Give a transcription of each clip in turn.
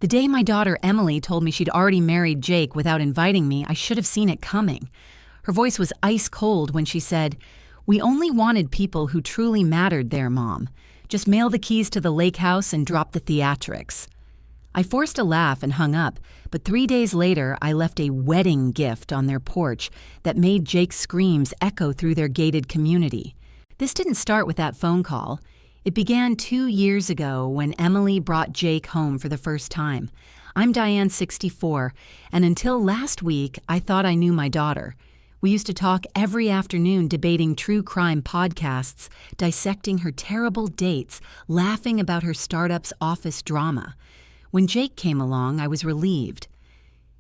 The day my daughter Emily told me she'd already married Jake without inviting me, I should have seen it coming. Her voice was ice cold when she said, "We only wanted people who truly mattered there, Mom. Just mail the keys to the lake house and drop the theatrics." I forced a laugh and hung up, but 3 days later I left a wedding gift on their porch that made Jake's screams echo through their gated community. This didn't start with that phone call. It began 2 years ago when Emily brought Jake home for the first time. I'm Diane, 64, and until last week, I thought I knew my daughter. We used to talk every afternoon debating true crime podcasts, dissecting her terrible dates, laughing about her startup's office drama. When Jake came along, I was relieved.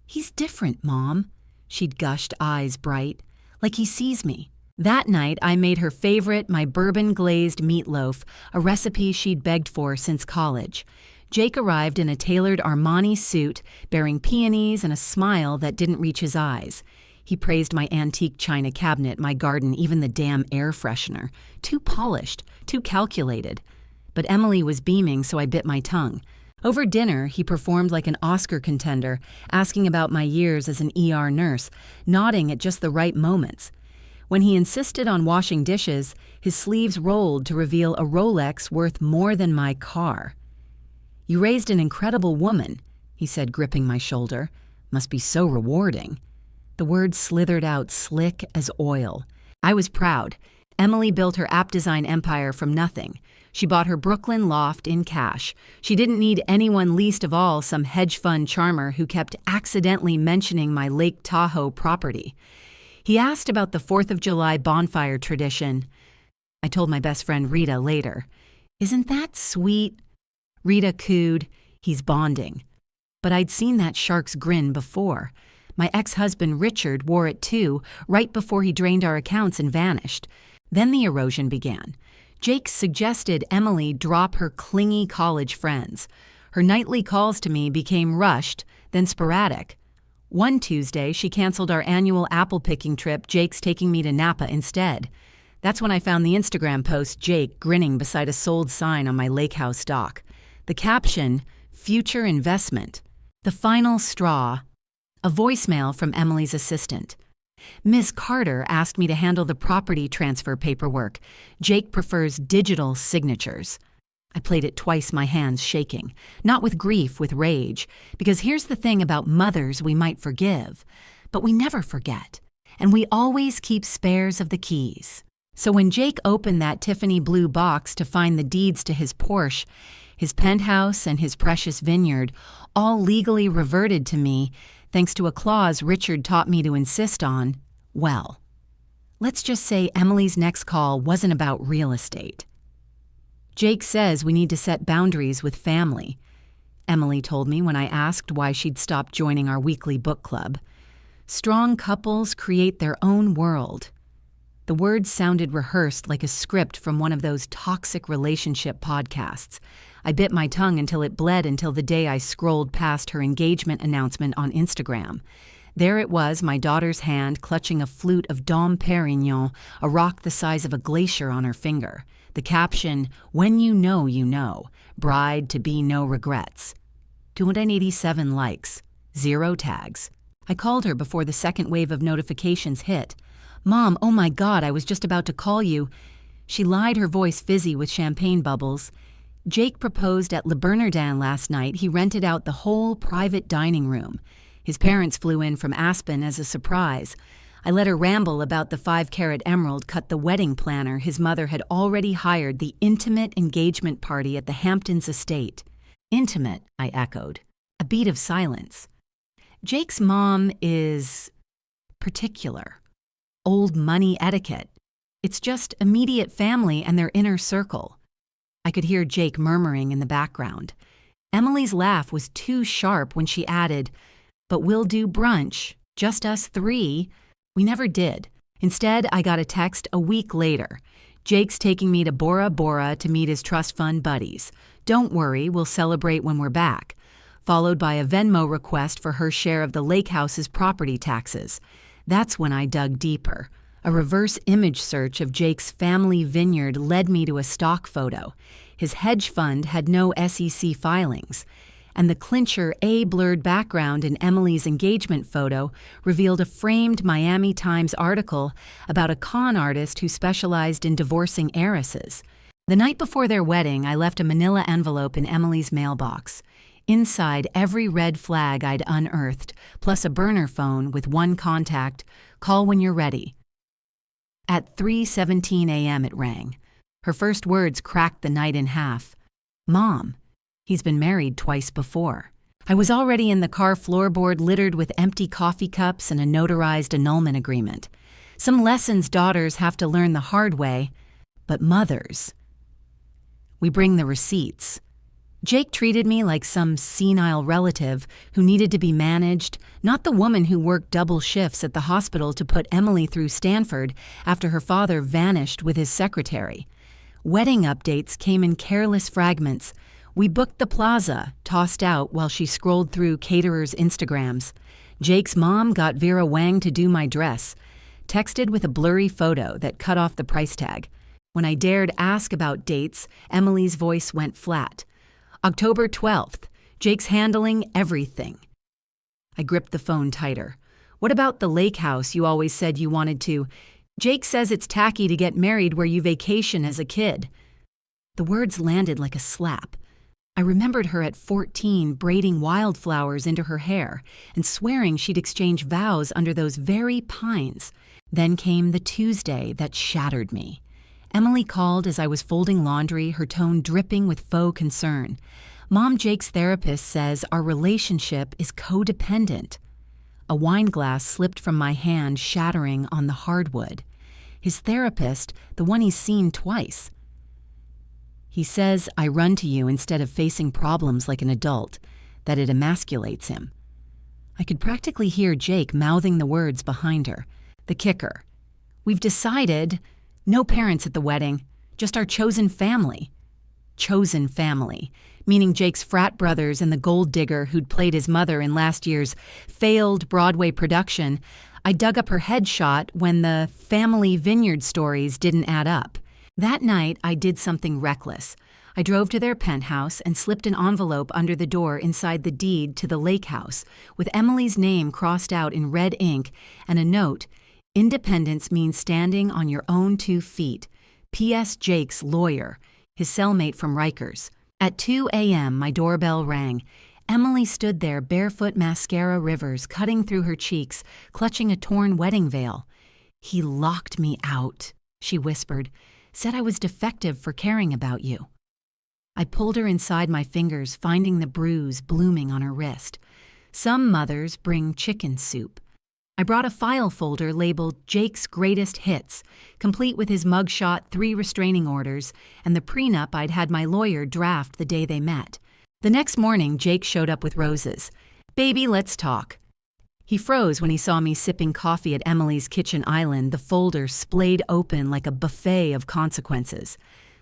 "He's different, Mom," she'd gushed, eyes bright, "like he sees me." That night, I made her favorite, my bourbon-glazed meatloaf, a recipe she'd begged for since college. Jake arrived in a tailored Armani suit, bearing peonies and a smile that didn't reach his eyes. He praised my antique china cabinet, my garden, even the damn air freshener. Too polished, too calculated. But Emily was beaming, so I bit my tongue. Over dinner, he performed like an Oscar contender, asking about my years as an ER nurse, nodding at just the right moments. When he insisted on washing dishes, his sleeves rolled to reveal a Rolex worth more than my car. "You raised an incredible woman," he said, gripping my shoulder. "Must be so rewarding." The words slithered out slick as oil. I was proud. Emily built her app design empire from nothing. She bought her Brooklyn loft in cash. She didn't need anyone, least of all some hedge fund charmer who kept accidentally mentioning my Lake Tahoe property. He asked about the 4th of July bonfire tradition. I told my best friend Rita later. "Isn't that sweet?" Rita cooed, "He's bonding." But I'd seen that shark's grin before. My ex-husband Richard wore it too, right before he drained our accounts and vanished. Then the erosion began. Jake suggested Emily drop her clingy college friends. Her nightly calls to me became rushed, then sporadic. One Tuesday, she canceled our annual apple picking trip, Jake's taking me to Napa instead. That's when I found the Instagram post Jake grinning beside a sold sign on my lake house dock. The caption, "Future investment." The final straw, a voicemail from Emily's assistant. "Ms. Carter asked me to handle the property transfer paperwork. Jake prefers digital signatures." I played it twice, my hands shaking. Not with grief, with rage. Because here's the thing about mothers we might forgive, but we never forget. And we always keep spares of the keys. So when Jake opened that Tiffany blue box to find the deeds to his Porsche, his penthouse, and his precious vineyard, all legally reverted to me, thanks to a clause Richard taught me to insist on, well, let's just say Emily's next call wasn't about real estate. "Jake says we need to set boundaries with family," Emily told me when I asked why she'd stopped joining our weekly book club. "Strong couples create their own world." The words sounded rehearsed like a script from one of those toxic relationship podcasts. I bit my tongue until it bled until the day I scrolled past her engagement announcement on Instagram. There it was, my daughter's hand clutching a flute of Dom Pérignon, a rock the size of a glacier on her finger. The caption, "When you know, bride to be no regrets." 287 likes, 0 tags. I called her before the second wave of notifications hit. "Mom, oh my God, I was just about to call you." She lied, her voice fizzy with champagne bubbles. "Jake proposed at Le Bernardin last night. He rented out the whole private dining room. His parents flew in from Aspen as a surprise." I let her ramble about the 5-carat emerald cut the wedding planner his mother had already hired the intimate engagement party at the Hamptons estate. "Intimate," I echoed. A beat of silence. "Jake's mom is particular. Old money etiquette. It's just immediate family and their inner circle." I could hear Jake murmuring in the background. Emily's laugh was too sharp when she added, "But we'll do brunch, just us 3. We never did. Instead, I got a text a week later. "Jake's taking me to Bora Bora to meet his trust fund buddies. Don't worry, we'll celebrate when we're back." Followed by a Venmo request for her share of the lake house's property taxes. That's when I dug deeper. A reverse image search of Jake's family vineyard led me to a stock photo. His hedge fund had no SEC filings. And the clincher blurred background in Emily's engagement photo revealed a framed Miami Times article about a con artist who specialized in divorcing heiresses. The night before their wedding, I left a manila envelope in Emily's mailbox. Inside, every red flag I'd unearthed, plus a burner phone with one contact, call when you're ready. At 3:17 a.m. it rang. Her first words cracked the night in half. Mom. He's been married twice before. I was already in the car floorboard littered with empty coffee cups and a notarized annulment agreement. Some lessons daughters have to learn the hard way, but mothers. We bring the receipts. Jake treated me like some senile relative who needed to be managed, not the woman who worked double shifts at the hospital to put Emily through Stanford after her father vanished with his secretary. Wedding updates came in careless fragments. We booked the plaza, tossed out while she scrolled through caterers' Instagrams. Jake's mom got Vera Wang to do my dress, texted with a blurry photo that cut off the price tag. When I dared ask about dates, Emily's voice went flat. October 12th, Jake's handling everything. I gripped the phone tighter. What about the lake house you always said you wanted to? Jake says it's tacky to get married where you vacation as a kid. The words landed like a slap. I remembered her at 14 braiding wildflowers into her hair and swearing she'd exchange vows under those very pines. Then came the Tuesday that shattered me. Emily called as I was folding laundry, her tone dripping with faux concern. Mom, Jake's therapist says our relationship is codependent. A wine glass slipped from my hand, shattering on the hardwood. His therapist, the one he's seen twice. He says I run to you instead of facing problems like an adult, that it emasculates him. I could practically hear Jake mouthing the words behind her. The kicker. We've decided, no parents at the wedding, just our chosen family. Chosen family, meaning Jake's frat brothers and the gold digger who'd played his mother in last year's failed Broadway production. I dug up her headshot when the family vineyard stories didn't add up. That night, I did something reckless. I drove to their penthouse and slipped an envelope under the door inside the deed to the lake house, with Emily's name crossed out in red ink and a note, Independence means standing on your own 2 feet. P.S. Jake's lawyer, his cellmate from Rikers. At 2 a.m., my doorbell rang. Emily stood there, barefoot mascara rivers cutting through her cheeks, clutching a torn wedding veil. He locked me out, she whispered. Said I was defective for caring about you. I pulled her inside my fingers, finding the bruise blooming on her wrist. Some mothers bring chicken soup. I brought a file folder labeled Jake's Greatest Hits, complete with his mugshot, 3 restraining orders, and the prenup I'd had my lawyer draft the day they met. The next morning, Jake showed up with roses. Baby, let's talk. He froze when he saw me sipping coffee at Emily's kitchen island, the folder splayed open like a buffet of consequences.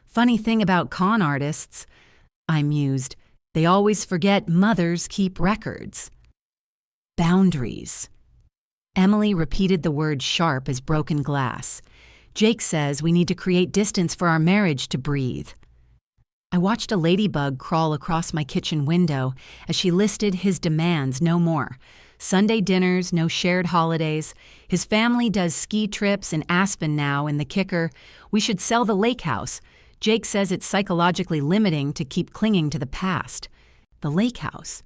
Funny thing about con artists, I mused, they always forget mothers keep records. Boundaries. Emily repeated the word sharp as broken glass. Jake says we need to create distance for our marriage to breathe. I watched a ladybug crawl across my kitchen window as she listed his demands no more. Sunday dinners, no shared holidays. His family does ski trips in Aspen now, and the kicker, we should sell the lake house. Jake says it's psychologically limiting to keep clinging to the past. The lake house,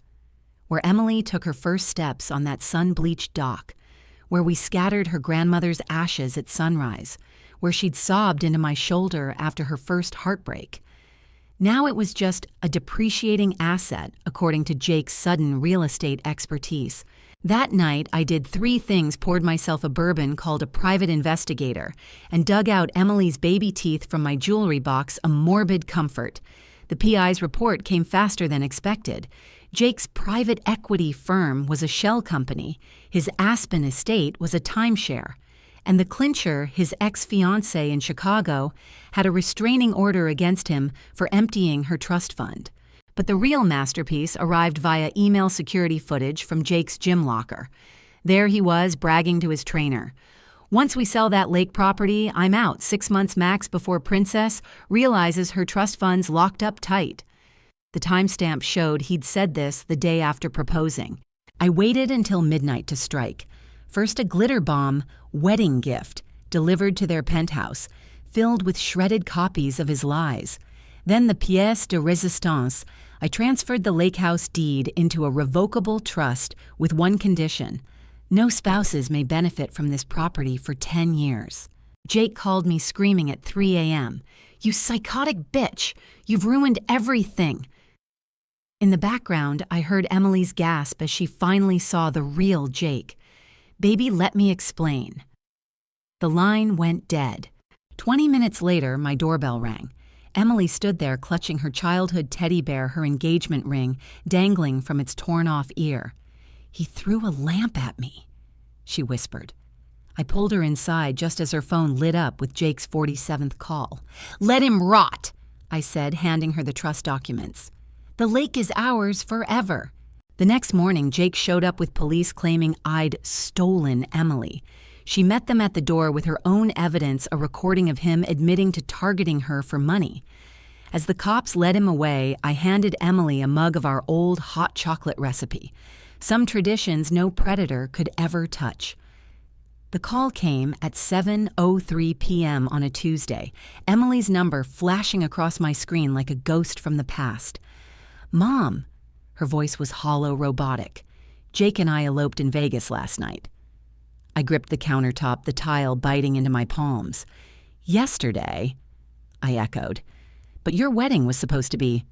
where Emily took her first steps on that sun-bleached dock, where we scattered her grandmother's ashes at sunrise, where she'd sobbed into my shoulder after her first heartbreak. Now it was just a depreciating asset, according to Jake's sudden real estate expertise. That night, I did 3 things, poured myself a bourbon called a private investigator, and dug out Emily's baby teeth from my jewelry box, a morbid comfort. The PI's report came faster than expected. Jake's private equity firm was a shell company. His Aspen estate was a timeshare. And the clincher, his ex-fiancée in Chicago, had a restraining order against him for emptying her trust fund. But the real masterpiece arrived via email security footage from Jake's gym locker. There he was, bragging to his trainer. Once we sell that lake property, I'm out 6 months max before Princess realizes her trust fund's locked up tight. The timestamp showed he'd said this the day after proposing. I waited until midnight to strike. First a glitter bomb wedding gift delivered to their penthouse, filled with shredded copies of his lies. Then the pièce de résistance. I transferred the lake house deed into a revocable trust with one condition. No spouses may benefit from this property for 10 years. Jake called me screaming at 3 a.m. "You psychotic bitch! You've ruined everything!" In the background, I heard Emily's gasp as she finally saw the real Jake. "Baby, let me explain." The line went dead. 20 minutes later, my doorbell rang. Emily stood there clutching her childhood teddy bear, her engagement ring dangling from its torn-off ear. "He threw a lamp at me," she whispered. I pulled her inside just as her phone lit up with Jake's 47th call. "Let him rot," I said, handing her the trust documents. "The lake is ours forever." The next morning, Jake showed up with police claiming I'd stolen Emily. She met them at the door with her own evidence, a recording of him admitting to targeting her for money. As the cops led him away, I handed Emily a mug of our old hot chocolate recipe, some traditions no predator could ever touch. The call came at 7:03 p.m. on a Tuesday, Emily's number flashing across my screen like a ghost from the past. "Mom," her voice was hollow, robotic. "Jake and I eloped in Vegas last night." I gripped the countertop, the tile biting into my palms. "Yesterday?" I echoed. "But your wedding was supposed to be—"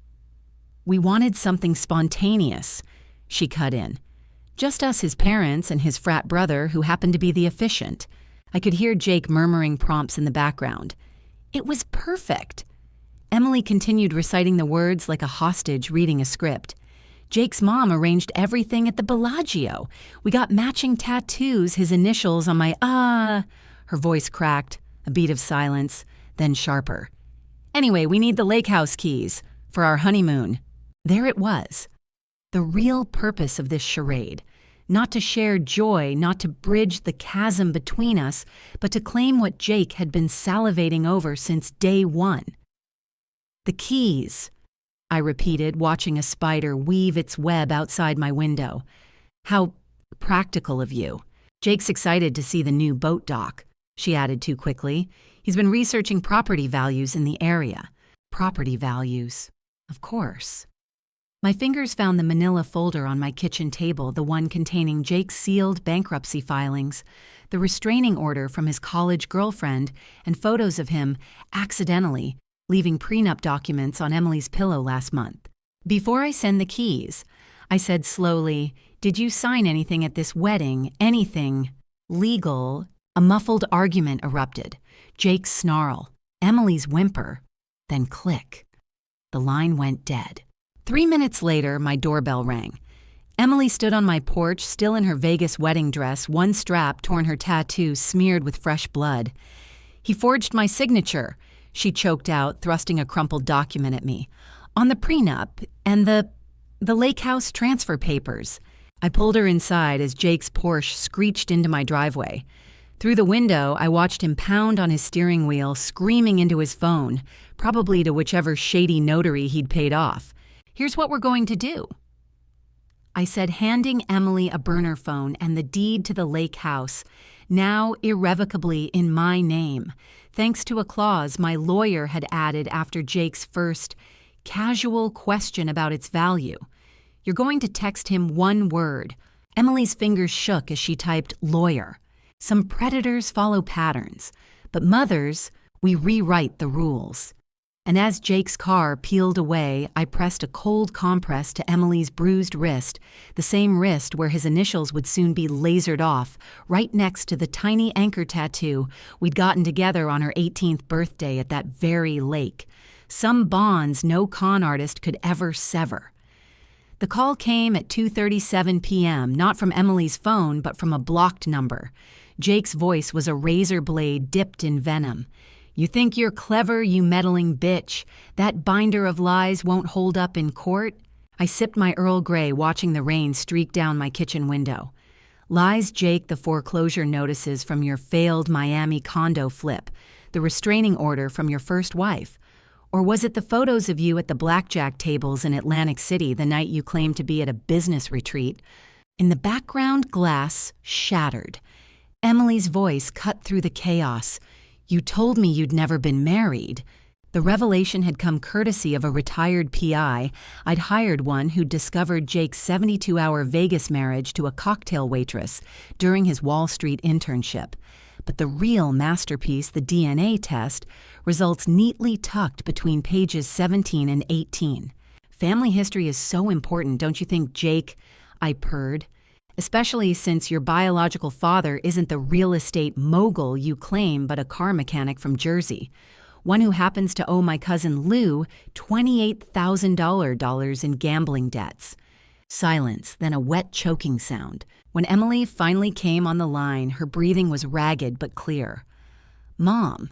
"We wanted something spontaneous," she cut in. "Just us, his parents, and his frat brother, who happened to be the officiant." I could hear Jake murmuring prompts in the background. "It was perfect." Emily continued reciting the words like a hostage reading a script. "Jake's mom arranged everything at the Bellagio. We got matching tattoos, his initials on my Her voice cracked, a beat of silence, then sharper. "Anyway, we need the lake house keys for our honeymoon." There it was. The real purpose of this charade. Not to share joy, not to bridge the chasm between us, but to claim what Jake had been salivating over since day one. "The keys," I repeated, watching a spider weave its web outside my window. "How practical of you." "Jake's excited to see the new boat dock," she added too quickly. "He's been researching property values in the area." Property values. Of course. My fingers found the manila folder on my kitchen table, the one containing Jake's sealed bankruptcy filings, the restraining order from his college girlfriend, and photos of him, accidentally, leaving prenup documents on Emily's pillow last month. "Before I send the keys," I said slowly, "did you sign anything at this wedding? Anything legal?" A muffled argument erupted. Jake's snarl, Emily's whimper, then click. The line went dead. 3 minutes later, my doorbell rang. Emily stood on my porch, still in her Vegas wedding dress, one strap torn, her tattoo smeared with fresh blood. "He forged my signature," she choked out, thrusting a crumpled document at me. "On the prenup and the lake house transfer papers." I pulled her inside as Jake's Porsche screeched into my driveway. Through the window, I watched him pound on his steering wheel, screaming into his phone, probably to whichever shady notary he'd paid off. "Here's what we're going to do," I said, handing Emily a burner phone and the deed to the lake house, now irrevocably in my name, thanks to a clause my lawyer had added after Jake's first casual question about its value. "You're going to text him one word." Emily's fingers shook as she typed lawyer. Some predators follow patterns, but mothers, we rewrite the rules. And as Jake's car peeled away, I pressed a cold compress to Emily's bruised wrist, the same wrist where his initials would soon be lasered off, right next to the tiny anchor tattoo we'd gotten together on her 18th birthday at that very lake. Some bonds no con artist could ever sever. The call came at 2:37 p.m., not from Emily's phone, but from a blocked number. Jake's voice was a razor blade dipped in venom. "You think you're clever, you meddling bitch. That binder of lies won't hold up in court?" I sipped my Earl Grey, watching the rain streak down my kitchen window. "Lies, Jake, the foreclosure notices from your failed Miami condo flip, the restraining order from your first wife. Or was it the photos of you at the blackjack tables in Atlantic City the night you claimed to be at a business retreat? In the background, glass shattered. Emily's voice cut through the chaos. You told me you'd never been married. The revelation had come courtesy of a retired PI. I'd hired one who'd discovered Jake's 72-hour Vegas marriage to a cocktail waitress during his Wall Street internship. But the real masterpiece, the DNA test, results neatly tucked between pages 17 and 18. Family history is so important, don't you think, Jake? I purred. Especially since your biological father isn't the real estate mogul you claim, but a car mechanic from Jersey. One who happens to owe my cousin Lou $28,000 in gambling debts. Silence, then a wet choking sound. When Emily finally came on the line, her breathing was ragged but clear. Mom,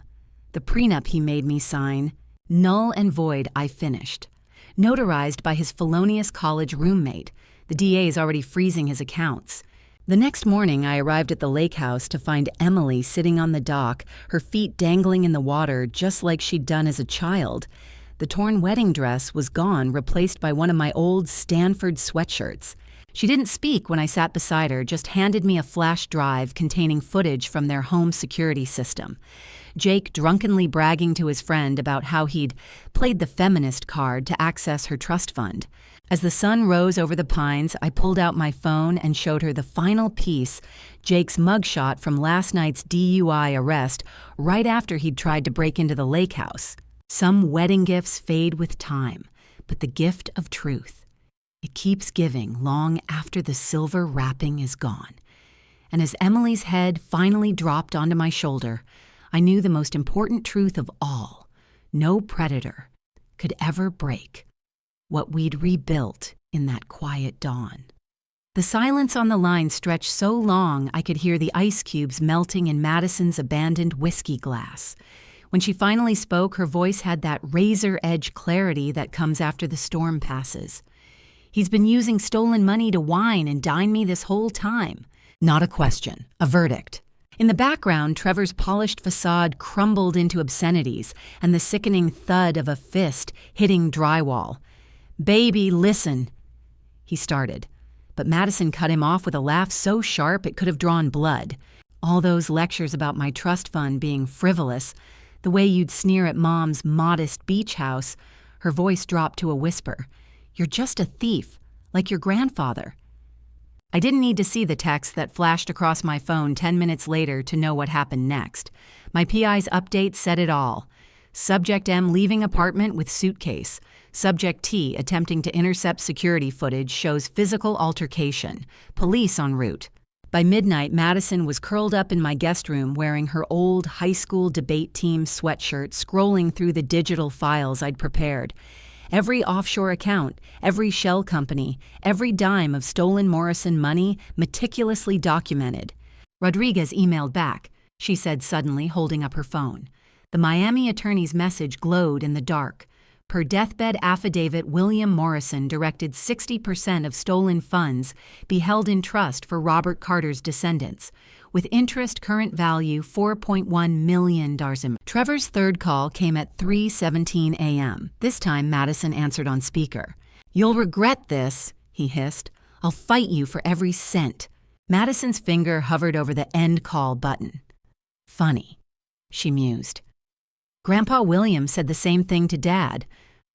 the prenup he made me sign, null and void, I finished. Notarized by his felonious college roommate. The DA is already freezing his accounts. The next morning, I arrived at the lake house to find Emily sitting on the dock, her feet dangling in the water just like she'd done as a child. The torn wedding dress was gone, replaced by one of my old Stanford sweatshirts. She didn't speak when I sat beside her, just handed me a flash drive containing footage from their home security system. Jake drunkenly bragging to his friend about how he'd played the feminist card to access her trust fund. As the sun rose over the pines, I pulled out my phone and showed her the final piece, Jake's mugshot from last night's DUI arrest, right after he'd tried to break into the lake house. Some wedding gifts fade with time, but the gift of truth, it keeps giving long after the silver wrapping is gone. And as Emily's head finally dropped onto my shoulder, I knew the most important truth of all: no predator could ever break what we'd rebuilt in that quiet dawn. The silence on the line stretched so long I could hear the ice cubes melting in Madison's abandoned whiskey glass. When she finally spoke, her voice had that razor-edge clarity that comes after the storm passes. He's been using stolen money to wine and dine me this whole time. Not a question, a verdict. In the background, Trevor's polished facade crumbled into obscenities and the sickening thud of a fist hitting drywall. Baby, listen, he started, but Madison cut him off with a laugh so sharp it could have drawn blood. All those lectures about my trust fund being frivolous, the way you'd sneer at Mom's modest beach house, her voice dropped to a whisper. You're just a thief, like your grandfather. I didn't need to see the text that flashed across my phone 10 minutes later to know what happened next. My PI's update said it all. Subject M leaving apartment with suitcase. Subject T attempting to intercept security footage shows physical altercation. Police en route. By midnight, Madison was curled up in my guest room wearing her old high school debate team sweatshirt, scrolling through the digital files I'd prepared. Every offshore account, every shell company, every dime of stolen Morrison money meticulously documented. Rodriguez emailed back, she said suddenly, holding up her phone. The Miami attorney's message glowed in the dark. Per deathbed affidavit, William Morrison directed 60% of stolen funds be held in trust for Robert Carter's descendants, with interest current value $4.1 million. Trevor's third call came at 3:17 a.m. This time, Madison answered on speaker. You'll regret this, he hissed. I'll fight you for every cent. Madison's finger hovered over the end call button. Funny, she mused. Grandpa William said the same thing to Dad,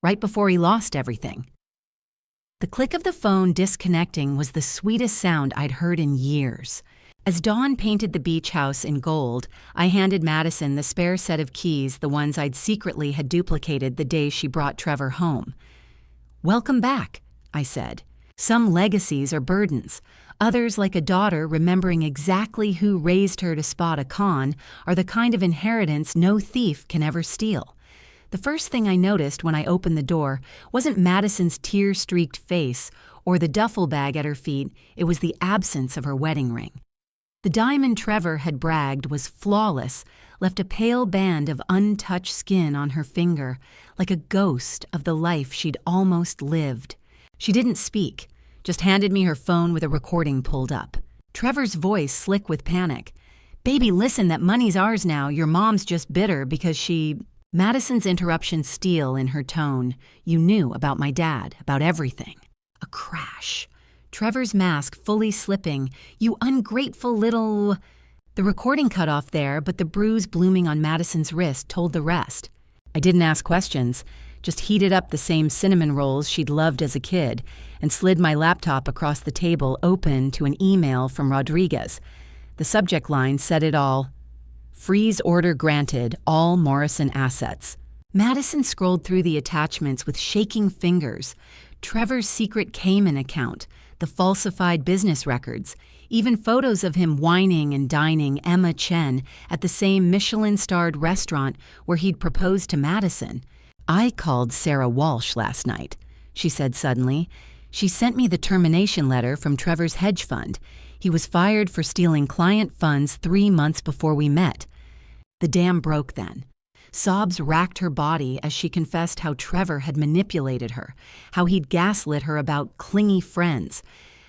right before he lost everything. The click of the phone disconnecting was the sweetest sound I'd heard in years. As Dawn painted the beach house in gold, I handed Madison the spare set of keys, the ones I'd secretly had duplicated the day she brought Trevor home. Welcome back, I said. Some legacies are burdens. Others, like a daughter remembering exactly who raised her to spot a con, are the kind of inheritance no thief can ever steal. The first thing I noticed when I opened the door wasn't Madison's tear-streaked face or the duffel bag at her feet, it was the absence of her wedding ring. The diamond Trevor had bragged was flawless, left a pale band of untouched skin on her finger, like a ghost of the life she'd almost lived. She didn't speak, just handed me her phone with a recording pulled up. Trevor's voice slick with panic. Baby, listen, that money's ours now. Your mom's just bitter because she Madison's interruption steel in her tone. You knew about my dad, about everything. A crash. Trevor's mask fully slipping. You ungrateful little... The recording cut off there, but the bruise blooming on Madison's wrist told the rest. I didn't ask questions, just heated up the same cinnamon rolls she'd loved as a kid and slid my laptop across the table open to an email from Rodriguez. The subject line said it all. Freeze order granted, all Morrison assets. Madison scrolled through the attachments with shaking fingers. Trevor's secret Cayman account, the falsified business records, even photos of him whining and dining Emma Chen at the same Michelin-starred restaurant where he'd proposed to Madison. I called Sarah Walsh last night, she said suddenly. She sent me the termination letter from Trevor's hedge fund. He was fired for stealing client funds 3 months before we met. The dam broke then. Sobs racked her body as she confessed how Trevor had manipulated her, how he'd gaslit her about clingy friends,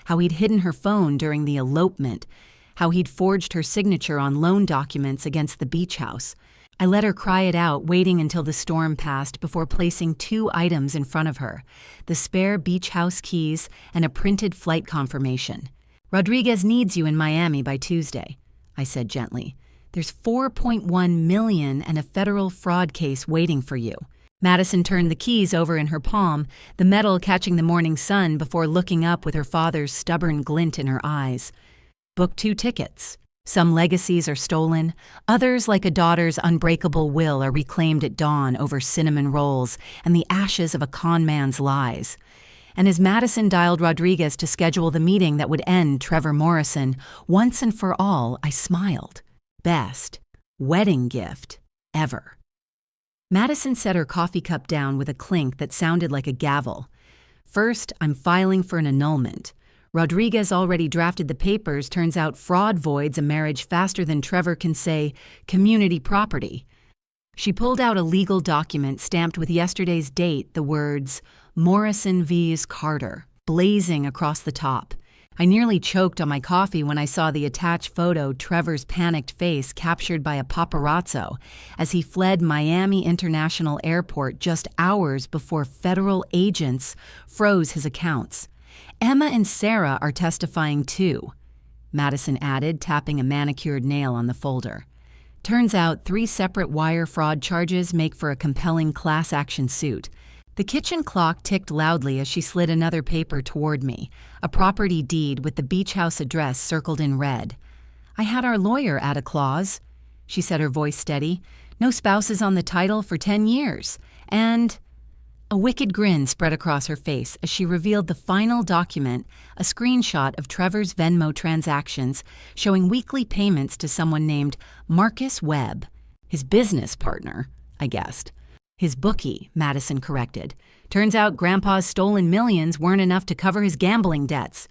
how he'd hidden her phone during the elopement, how he'd forged her signature on loan documents against the beach house. I let her cry it out, waiting until the storm passed before placing 2 items in front of her, the spare beach house keys and a printed flight confirmation. Rodriguez needs you in Miami by Tuesday, I said gently. There's $4.1 million and a federal fraud case waiting for you. Madison turned the keys over in her palm, the metal catching the morning sun before looking up with her father's stubborn glint in her eyes. Book 2 tickets. Some legacies are stolen. Others, like a daughter's unbreakable will, are reclaimed at dawn over cinnamon rolls and the ashes of a con man's lies. And as Madison dialed Rodriguez to schedule the meeting that would end Trevor Morrison, once and for all, I smiled. Best wedding gift ever. Madison set her coffee cup down with a clink that sounded like a gavel. First, I'm filing for an annulment. Rodriguez already drafted the papers. Turns out fraud voids a marriage faster than Trevor can say community property. She pulled out a legal document stamped with yesterday's date, the words Morrison vs. Carter, blazing across the top. I nearly choked on my coffee when I saw the attached photo, Trevor's panicked face captured by a paparazzo as he fled Miami International Airport just hours before federal agents froze his accounts. Emma and Sarah are testifying too, Madison added, tapping a manicured nail on the folder. Turns out 3 separate wire fraud charges make for a compelling class action suit. The kitchen clock ticked loudly as she slid another paper toward me, a property deed with the beach house address circled in red. I had our lawyer add a clause, she said, her voice steady. No spouses on the title for 10 years. And a wicked grin spread across her face as she revealed the final document, a screenshot of Trevor's Venmo transactions showing weekly payments to someone named Marcus Webb, his business partner, I guessed. His bookie, Madison corrected. Turns out Grandpa's stolen millions weren't enough to cover his gambling debts.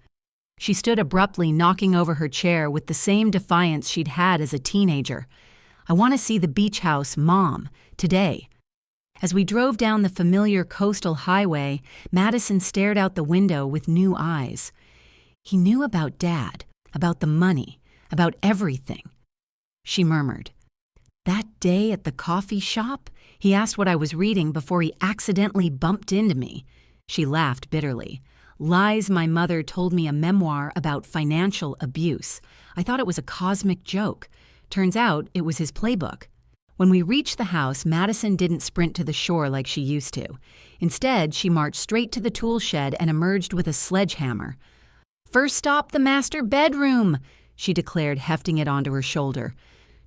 She stood abruptly, knocking over her chair with the same defiance she'd had as a teenager. I want to see the beach house, Mom, today. As we drove down the familiar coastal highway, Madison stared out the window with new eyes. He knew about Dad, about the money, about everything. She murmured, That day at the coffee shop, he asked what I was reading before he accidentally bumped into me. She laughed bitterly. Lies my mother told me a memoir about financial abuse. I thought it was a cosmic joke. Turns out it was his playbook. When we reached the house, Madison didn't sprint to the shore like she used to. Instead, she marched straight to the tool shed and emerged with a sledgehammer. First stop, the master bedroom, she declared, hefting it onto her shoulder.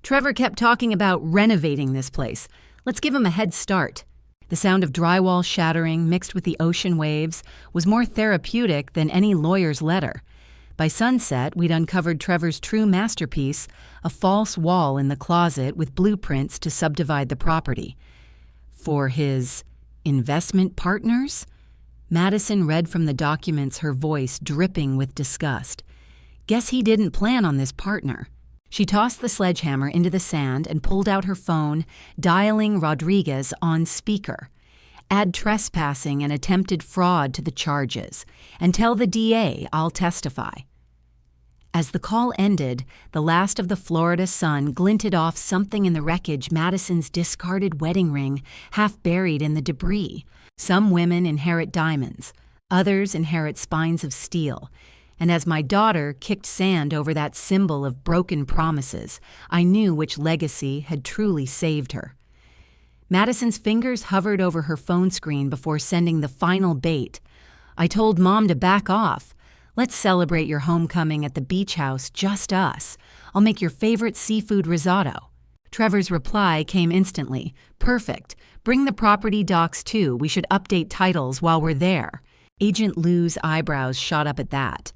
Trevor kept talking about renovating this place. Let's give him a head start. The sound of drywall shattering mixed with the ocean waves was more therapeutic than any lawyer's letter. By sunset, we'd uncovered Trevor's true masterpiece, a false wall in the closet with blueprints to subdivide the property. For his investment partners? Madison read from the documents, her voice dripping with disgust. Guess he didn't plan on this partner. She tossed the sledgehammer into the sand and pulled out her phone, dialing Rodriguez on speaker. Add trespassing and attempted fraud to the charges, and tell the DA I'll testify. As the call ended, the last of the Florida sun glinted off something in the wreckage, Madison's discarded wedding ring, half buried in the debris. Some women inherit diamonds, others inherit spines of steel. And as my daughter kicked sand over that symbol of broken promises, I knew which legacy had truly saved her. Madison's fingers hovered over her phone screen before sending the final bait. I told Mom to back off. Let's celebrate your homecoming at the beach house, just us. I'll make your favorite seafood risotto. Trevor's reply came instantly. Perfect. Bring the property docs too. We should update titles while we're there. Agent Lou's eyebrows shot up at that.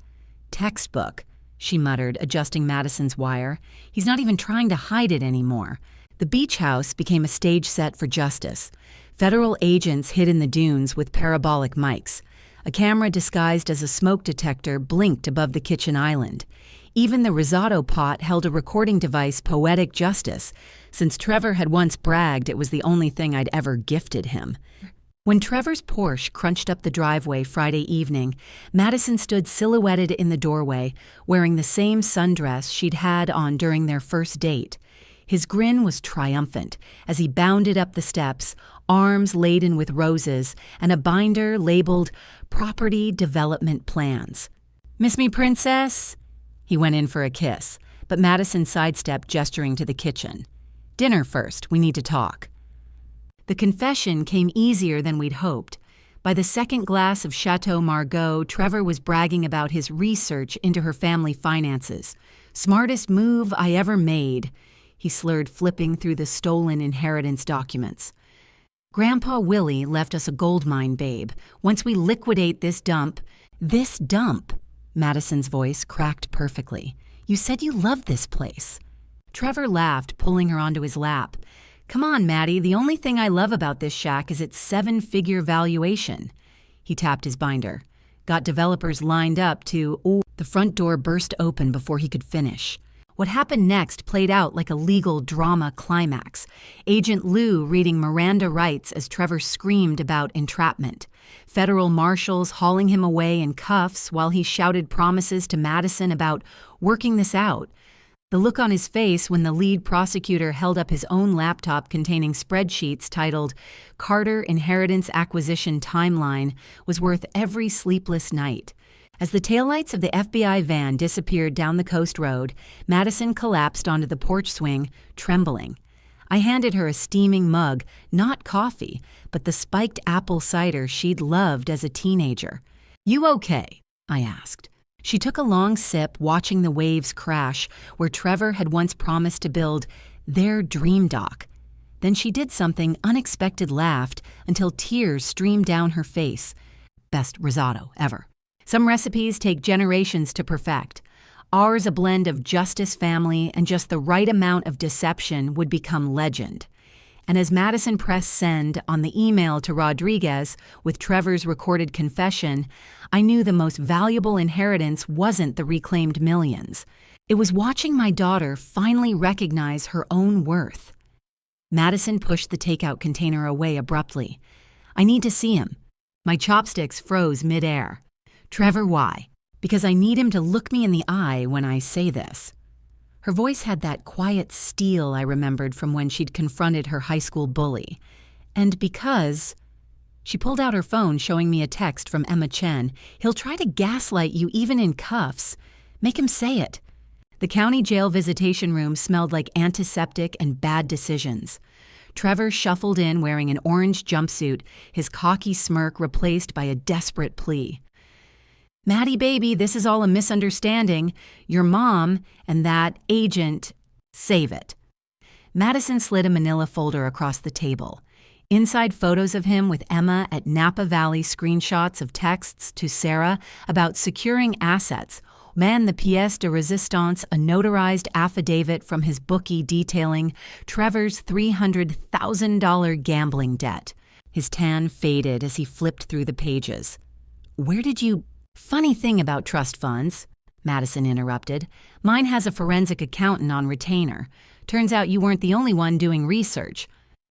Textbook, she muttered, adjusting Madison's wire. He's not even trying to hide it anymore. The beach house became a stage set for justice. Federal agents hid in the dunes with parabolic mics. A camera disguised as a smoke detector blinked above the kitchen island. Even the risotto pot held a recording device, poetic justice, since Trevor had once bragged it was the only thing I'd ever gifted him. When Trevor's Porsche crunched up the driveway Friday evening, Madison stood silhouetted in the doorway, wearing the same sundress she'd had on during their first date. His grin was triumphant as he bounded up the steps, arms laden with roses and a binder labeled Property Development Plans. "Miss me, princess?" He went in for a kiss, but Madison sidestepped, gesturing to the kitchen. "Dinner first, we need to talk." The confession came easier than we'd hoped. By the second glass of Chateau Margaux, Trevor was bragging about his research into her family finances. "Smartest move I ever made," he slurred, flipping through the stolen inheritance documents. "Grandpa Willie left us a goldmine, babe. Once we liquidate this dump," Madison's voice cracked perfectly. "You said you loved this place." Trevor laughed, pulling her onto his lap. "Come on, Maddie, the only thing I love about this shack is its 7-figure valuation." He tapped his binder. Got developers lined up to... The front door burst open before he could finish. What happened next played out like a legal drama climax. Agent Lou reading Miranda rights as Trevor screamed about entrapment. Federal marshals hauling him away in cuffs while he shouted promises to Madison about working this out. The look on his face when the lead prosecutor held up his own laptop containing spreadsheets titled Carter Inheritance Acquisition Timeline was worth every sleepless night. As the taillights of the FBI van disappeared down the coast road, Madison collapsed onto the porch swing, trembling. I handed her a steaming mug, not coffee, but the spiked apple cider she'd loved as a teenager. "You okay?" I asked. She took a long sip, watching the waves crash where Trevor had once promised to build their dream dock. Then she did something unexpected, laughed until tears streamed down her face. Best risotto ever. Some recipes take generations to perfect. Ours, a blend of justice, family, and just the right amount of deception, would become legend. And as Madison pressed send on the email to Rodriguez with Trevor's recorded confession, I knew the most valuable inheritance wasn't the reclaimed millions. It was watching my daughter finally recognize her own worth. Madison pushed the takeout container away abruptly. "I need to see him." My chopsticks froze midair. "Trevor, why?" "Because I need him to look me in the eye when I say this." Her voice had that quiet steel I remembered from when she'd confronted her high school bully. "And because..." She pulled out her phone, showing me a text from Emma Chen. "He'll try to gaslight you even in cuffs. Make him say it." The county jail visitation room smelled like antiseptic and bad decisions. Trevor shuffled in wearing an orange jumpsuit, his cocky smirk replaced by a desperate plea. "Maddie, baby, this is all a misunderstanding. Your mom and that agent, save it." Madison slid a manila folder across the table. Inside, photos of him with Emma at Napa Valley, screenshots of texts to Sarah about securing assets. The pièce de résistance, a notarized affidavit from his bookie detailing Trevor's $300,000 gambling debt. His tan faded as he flipped through the pages. "Where did you..." "Funny thing about trust funds," Madison interrupted. "Mine has a forensic accountant on retainer. Turns out you weren't the only one doing research."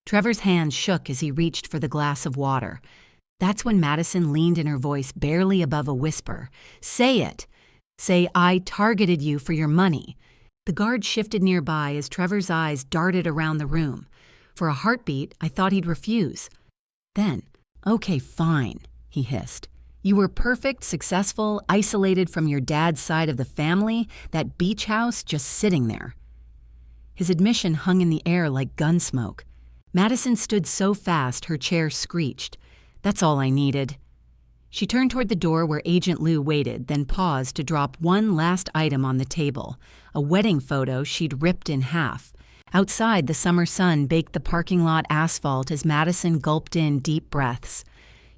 Trevor's hands shook as he reached for the glass of water. That's when Madison leaned in, her voice barely above a whisper. "Say it." Say, I targeted you for your money. The guard shifted nearby as Trevor's eyes darted around the room. For a heartbeat, I thought he'd refuse. Then, okay, fine, he hissed. You were perfect, successful, isolated from your dad's side of the family, that beach house just sitting there. His admission hung in the air like gun smoke. Madison stood so fast her chair screeched. That's all I needed. She turned toward the door where Agent Lou waited, then paused to drop one last item on the table, a wedding photo she'd ripped in half. Outside, the summer sun baked the parking lot asphalt as Madison gulped in deep breaths.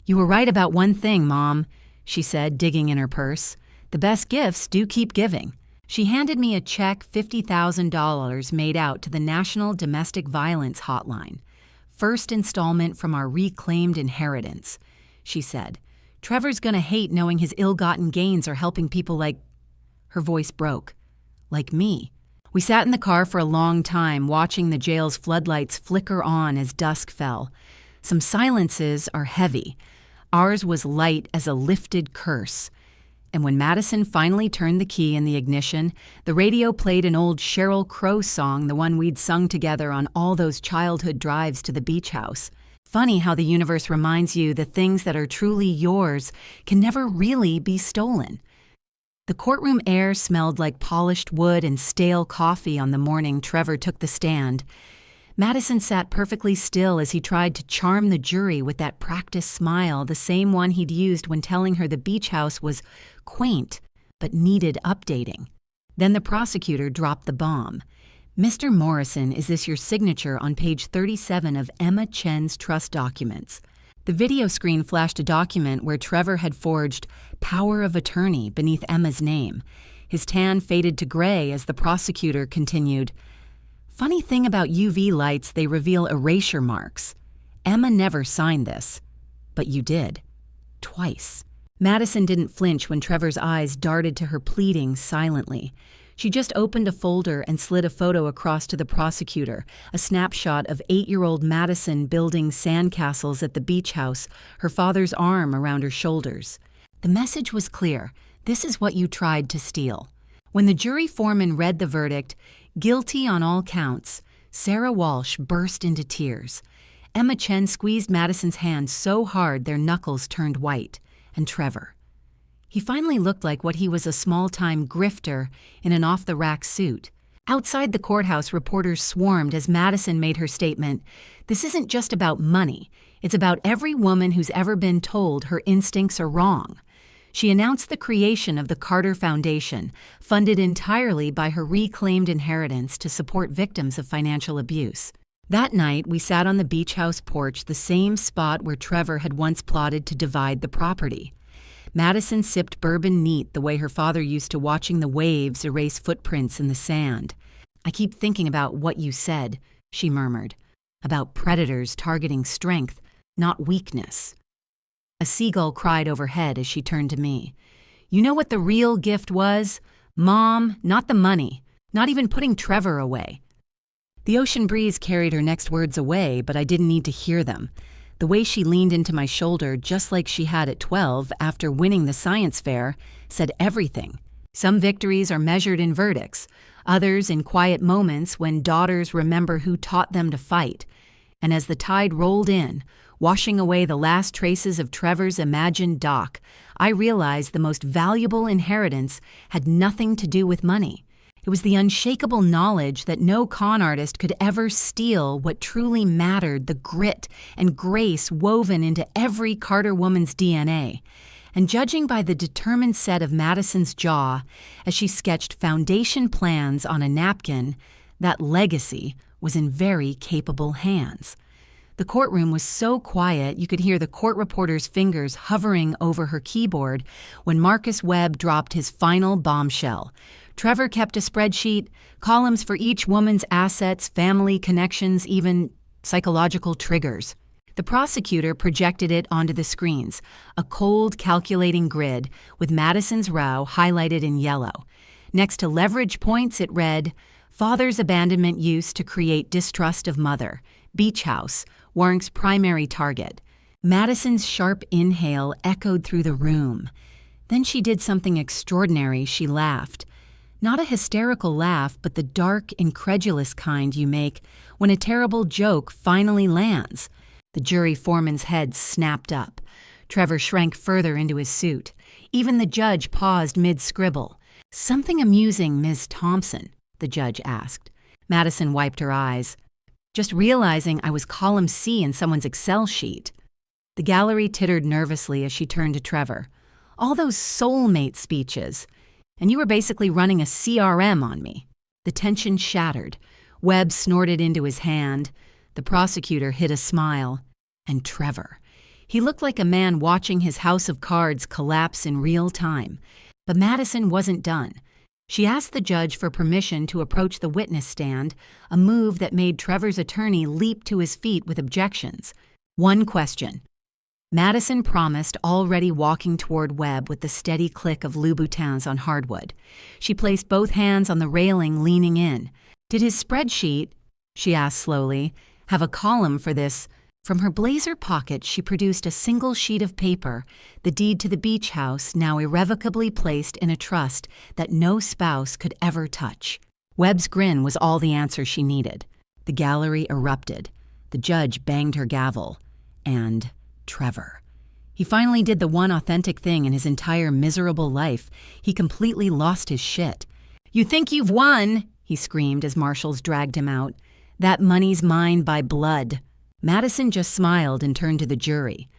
You were right about one thing, Mom, she said, digging in her purse. The best gifts do keep giving. She handed me a check, $50,000 made out to the National Domestic Violence Hotline. First installment from our reclaimed inheritance, she said. Trevor's gonna hate knowing his ill-gotten gains are helping people like... Her voice broke. Like me. We sat in the car for a long time, watching the jail's floodlights flicker on as dusk fell. Some silences are heavy. Ours was light as a lifted curse. And when Madison finally turned the key in the ignition, the radio played an old Sheryl Crow song, the one we'd sung together on all those childhood drives to the beach house. Funny how the universe reminds you the things that are truly yours can never really be stolen. The courtroom air smelled like polished wood and stale coffee on the morning Trevor took the stand. Madison sat perfectly still as he tried to charm the jury with that practiced smile, the same one he'd used when telling her the beach house was quaint but needed updating. Then the prosecutor dropped the bomb. Mr. Morrison, is this your signature on page 37 of Emma Chen's trust documents? The video screen flashed a document where Trevor had forged power of attorney beneath Emma's name. His tan faded to gray as the prosecutor continued, Funny thing about UV lights, they reveal erasure marks. Emma never signed this, but you did. Twice. Madison didn't flinch when Trevor's eyes darted to her pleading silently. She just opened a folder and slid a photo across to the prosecutor, a snapshot of 8-year-old Madison building sandcastles at the beach house, her father's arm around her shoulders. The message was clear. This is what you tried to steal. When the jury foreman read the verdict, guilty on all counts, Sarah Walsh burst into tears. Emma Chen squeezed Madison's hand so hard their knuckles turned white. And Trevor. He finally looked like what he was, a small-time grifter in an off-the-rack suit. Outside the courthouse, reporters swarmed as Madison made her statement, This isn't just about money. It's about every woman who's ever been told her instincts are wrong. She announced the creation of the Carter Foundation, funded entirely by her reclaimed inheritance to support victims of financial abuse. That night, we sat on the beach house porch, the same spot where Trevor had once plotted to divide the property. Madison sipped bourbon neat the way her father used to, watching the waves erase footprints in the sand. I keep thinking about what you said, she murmured, about predators targeting strength, not weakness. A seagull cried overhead as she turned to me. You know what the real gift was? Mom, not the money, not even putting Trevor away. The ocean breeze carried her next words away, but I didn't need to hear them. The way she leaned into my shoulder, just like she had at 12 after winning the science fair, said everything. Some victories are measured in verdicts, others in quiet moments when daughters remember who taught them to fight. And as the tide rolled in, washing away the last traces of Trevor's imagined dock, I realized the most valuable inheritance had nothing to do with money. It was the unshakable knowledge that no con artist could ever steal what truly mattered, the grit and grace woven into every Carter woman's DNA. And judging by the determined set of Madison's jaw as she sketched foundation plans on a napkin, that legacy was in very capable hands. The courtroom was so quiet you could hear the court reporter's fingers hovering over her keyboard when Marcus Webb dropped his final bombshell. Trevor kept a spreadsheet, columns for each woman's assets, family connections, even psychological triggers. The prosecutor projected it onto the screens, a cold, calculating grid with Madison's row highlighted in yellow. Next to leverage points, it read, Father's abandonment used to create distrust of mother. Beach house, Warnk's primary target. Madison's sharp inhale echoed through the room. Then she did something extraordinary. She laughed. Not a hysterical laugh, but the dark, incredulous kind you make when a terrible joke finally lands. The jury foreman's head snapped up. Trevor shrank further into his suit. Even the judge paused mid-scribble. "Something amusing, Ms. Thompson?" the judge asked. Madison wiped her eyes. "Just realizing I was column C in someone's Excel sheet." The gallery tittered nervously as she turned to Trevor. "All those soulmate speeches. And you were basically running a CRM on me." The tension shattered. Webb snorted into his hand. The prosecutor hid a smile. And Trevor. He looked like a man watching his house of cards collapse in real time. But Madison wasn't done. She asked the judge for permission to approach the witness stand, a move that made Trevor's attorney leap to his feet with objections. One question. Madison promised, already walking toward Webb with the steady click of Louboutins on hardwood. She placed both hands on the railing, leaning in. "Did his spreadsheet," she asked slowly, "have a column for this?" From her blazer pocket, she produced a single sheet of paper, the deed to the beach house, now irrevocably placed in a trust that no spouse could ever touch. Webb's grin was all the answer she needed. The gallery erupted. The judge banged her gavel. And Trevor. He finally did the one authentic thing in his entire miserable life. He completely lost his shit. "You think you've won," he screamed as marshals dragged him out. "That money's mine by blood." Madison just smiled and turned to the jury.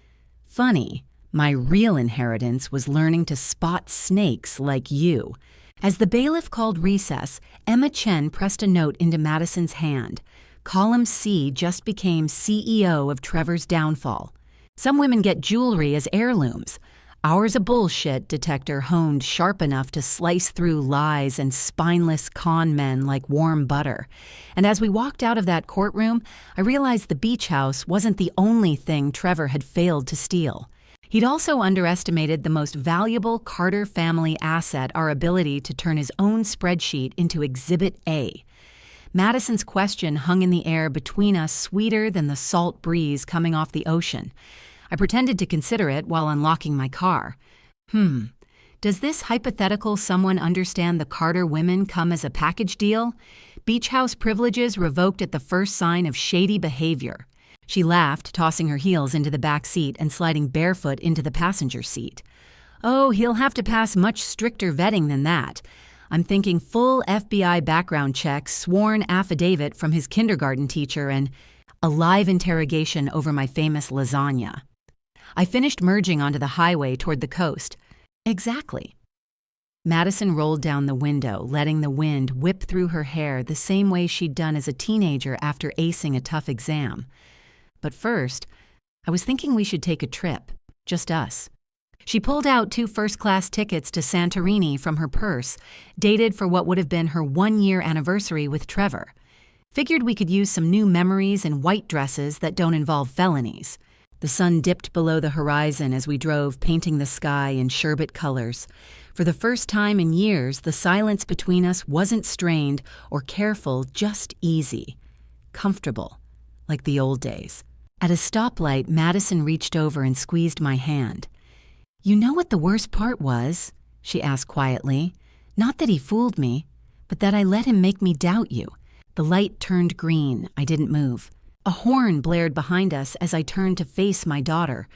"Funny, my real inheritance was learning to spot snakes like you." As the bailiff called recess, Emma Chen pressed a note into Madison's hand. Column C just became CEO of Trevor's downfall. Some women get jewelry as heirlooms. Ours a bullshit detector honed sharp enough to slice through lies and spineless con men like warm butter. And as we walked out of that courtroom, I realized the beach house wasn't the only thing Trevor had failed to steal. He'd also underestimated the most valuable Carter family asset, our ability to turn his own spreadsheet into Exhibit A. Madison's question hung in the air between us, sweeter than the salt breeze coming off the ocean. I pretended to consider it while unlocking my car. Does this hypothetical someone understand the Carter women come as a package deal? Beach house privileges revoked at the first sign of shady behavior. She laughed, tossing her heels into the back seat and sliding barefoot into the passenger seat. "Oh, he'll have to pass much stricter vetting than that. I'm thinking full FBI background check, sworn affidavit from his kindergarten teacher, and a live interrogation over my famous lasagna." I finished merging onto the highway toward the coast. "Exactly." Madison rolled down the window, letting the wind whip through her hair the same way she'd done as a teenager after acing a tough exam. "But first, I was thinking we should take a trip, just us." She pulled out 2 first-class tickets to Santorini from her purse, dated for what would have been her 1-year anniversary with Trevor. Figured we could use some new memories in white dresses that don't involve felonies. The sun dipped below the horizon as we drove, painting the sky in sherbet colors. For the first time in years, the silence between us wasn't strained or careful, just easy. Comfortable, like the old days. At a stoplight, Madison reached over and squeezed my hand. "You know what the worst part was?" she asked quietly. "Not that he fooled me, but that I let him make me doubt you." The light turned green. I didn't move. A horn blared behind us as I turned to face my daughter.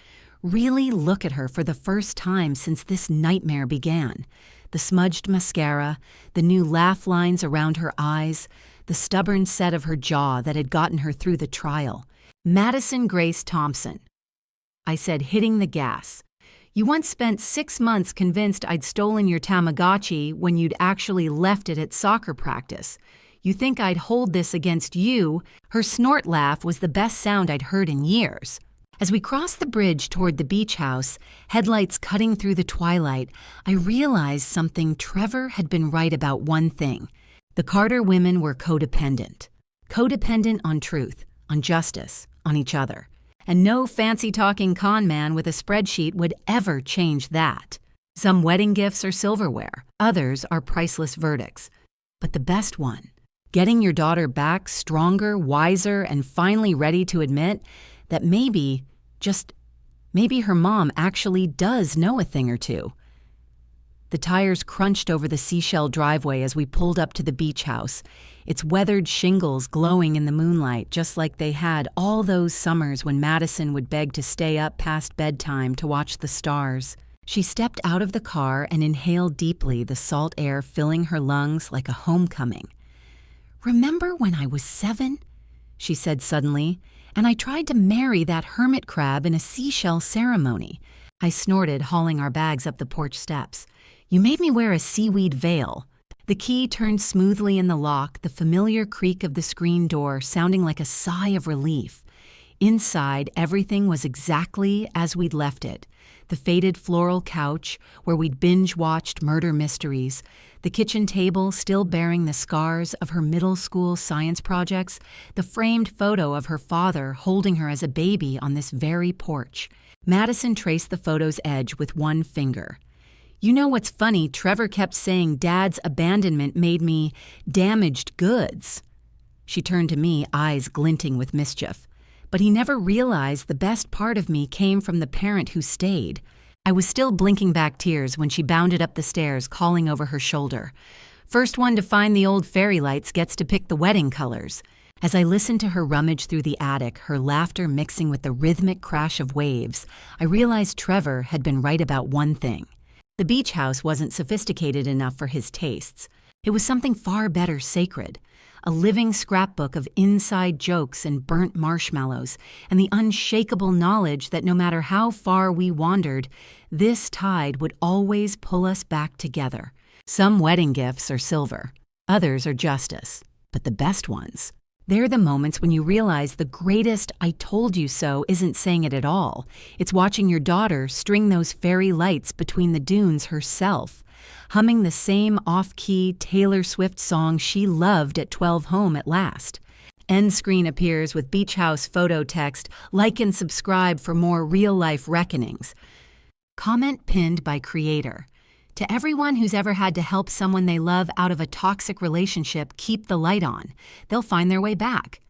Really look at her for the first time since this nightmare began. The smudged mascara, the new laugh lines around her eyes, the stubborn set of her jaw that had gotten her through the trial. "Madison Grace Thompson," I said, hitting the gas. "You once spent 6 months convinced I'd stolen your Tamagotchi when you'd actually left it at soccer practice. You think I'd hold this against you?" Her snort laugh was the best sound I'd heard in years. As we crossed the bridge toward the beach house, headlights cutting through the twilight, I realized something. Trevor had been right about one thing. The Carter women were codependent. Codependent on truth, on justice, on each other. And no fancy-talking con man with a spreadsheet would ever change that. Some wedding gifts are silverware. Others are priceless verdicts. But the best one, getting your daughter back stronger, wiser, and finally ready to admit that maybe, just maybe her mom actually does know a thing or two. The tires crunched over the seashell driveway as we pulled up to the beach house, its weathered shingles glowing in the moonlight just like they had all those summers when Madison would beg to stay up past bedtime to watch the stars. She stepped out of the car and inhaled deeply, the salt air filling her lungs like a homecoming. "Remember when I was 7?" she said suddenly, "and I tried to marry that hermit crab in a seashell ceremony." I snorted, hauling our bags up the porch steps. "You made me wear a seaweed veil." The key turned smoothly in the lock, the familiar creak of the screen door sounding like a sigh of relief. Inside, everything was exactly as we'd left it. The faded floral couch, where we'd binge-watched murder mysteries, the kitchen table still bearing the scars of her middle school science projects, the framed photo of her father holding her as a baby on this very porch. Madison traced the photo's edge with one finger. "You know what's funny? Trevor kept saying Dad's abandonment made me damaged goods." She turned to me, eyes glinting with mischief. "But he never realized the best part of me came from the parent who stayed." I was still blinking back tears when she bounded up the stairs, calling over her shoulder. "First one to find the old fairy lights gets to pick the wedding colors." As I listened to her rummage through the attic, her laughter mixing with the rhythmic crash of waves, I realized Trevor had been right about one thing. The beach house wasn't sophisticated enough for his tastes. It was something far better sacred. A living scrapbook of inside jokes and burnt marshmallows, and the unshakable knowledge that no matter how far we wandered, this tide would always pull us back together. Some wedding gifts are silver, others are justice, but the best ones, they're the moments when you realize the greatest "I told you so" isn't saying it at all. It's watching your daughter string those fairy lights between the dunes herself, humming the same off-key Taylor Swift song she loved at 12 home at last. End screen appears with beach house photo text, "Like and subscribe for more real-life reckonings." Comment pinned by creator. "To everyone who's ever had to help someone they love out of a toxic relationship keep the light on, they'll find their way back."